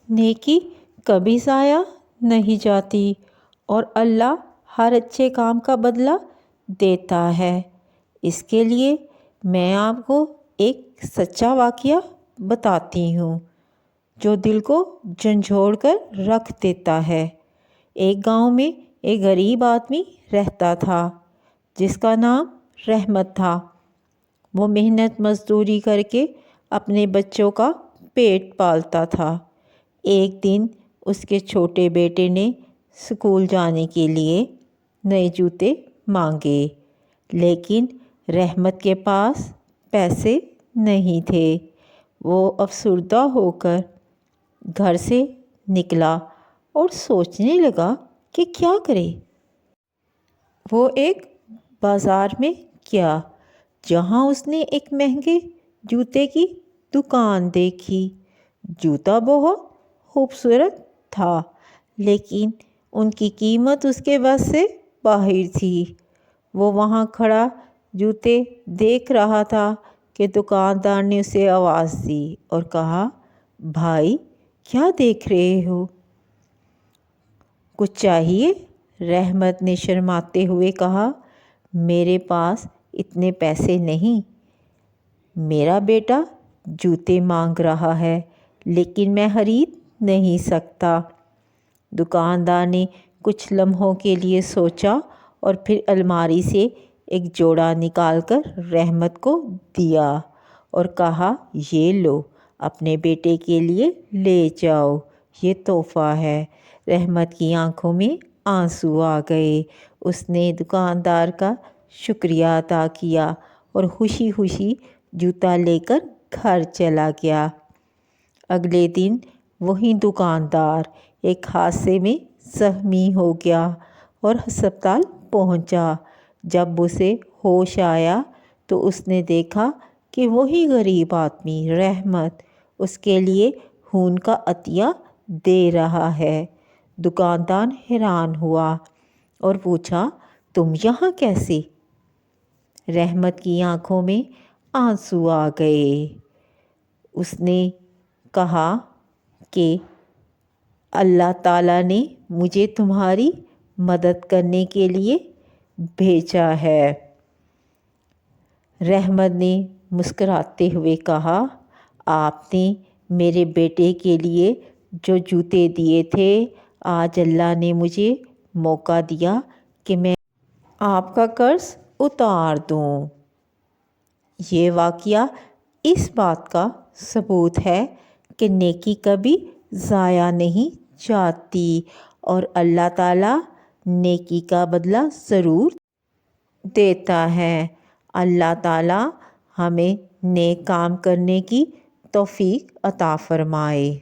نیکی کبھی ضائع نہیں جاتی اور اللہ ہر اچھے کام کا بدلہ دیتا ہے۔ اس کے لیے میں آپ کو ایک سچا واقعہ بتاتی ہوں جو دل کو جھنجھوڑ کر رکھ دیتا ہے۔ ایک گاؤں میں ایک غریب آدمی رہتا تھا جس کا نام رحمت تھا۔ وہ محنت مزدوری کر کے اپنے بچوں کا پیٹ پالتا تھا۔ ایک دن اس کے چھوٹے بیٹے نے اسکول جانے کے لیے نئے جوتے مانگے، لیکن رحمت کے پاس پیسے نہیں تھے۔ وہ افسردہ ہو کر گھر سے نکلا اور سوچنے لگا کہ کیا کرے۔ وہ ایک بازار میں گیا جہاں اس نے ایک مہنگے جوتے کی دکان دیکھی۔ جوتا بہت خوبصورت تھا لیکن ان کی قیمت اس کے بس سے باہر تھی۔ وہ وہاں کھڑا جوتے دیکھ رہا تھا کہ دکاندار نے اسے آواز دی اور کہا، بھائی کیا دیکھ رہے ہو؟ کچھ چاہیے؟ رحمت نے شرماتے ہوئے کہا، میرے پاس اتنے پیسے نہیں۔ میرا بیٹا جوتے مانگ رہا ہے لیکن میں خرید نہیں سکتا۔ دکاندار نے کچھ لمحوں کے لیے سوچا اور پھر الماری سے ایک جوڑا نکال کر رحمت کو دیا اور کہا، یہ لو، اپنے بیٹے کے لیے لے جاؤ، یہ تحفہ ہے۔ رحمت کی آنکھوں میں آنسو آ گئے۔ اس نے دکاندار کا شکریہ ادا کیا اور خوشی خوشی جوتا لے کر گھر چلا گیا۔ اگلے دن وہی دکاندار ایک حادثے میں زخمی ہو گیا اور ہسپتال پہنچا۔ جب اسے ہوش آیا تو اس نے دیکھا کہ وہی غریب آدمی رحمت اس کے لیے خون کا عطیہ دے رہا ہے۔ دکاندار حیران ہوا اور پوچھا، تم یہاں کیسے؟ رحمت کی آنکھوں میں آنسو آ گئے۔ اس نے کہا کہ اللہ تعالیٰ نے مجھے تمہاری مدد کرنے کے لیے بھیجا ہے۔ رحمت نے مسکراتے ہوئے کہا، آپ نے میرے بیٹے کے لیے جو جوتے دیے تھے، آج اللہ نے مجھے موقع دیا کہ میں آپ کا قرض اتار دوں۔ یہ واقعہ اس بات کا ثبوت ہے کہ نیکی کبھی ضائع نہیں جاتی اور اللہ تعالیٰ نیکی کا بدلہ ضرور دیتا ہے۔ اللہ تعالیٰ ہمیں نیک کام کرنے کی توفیق عطا فرمائے۔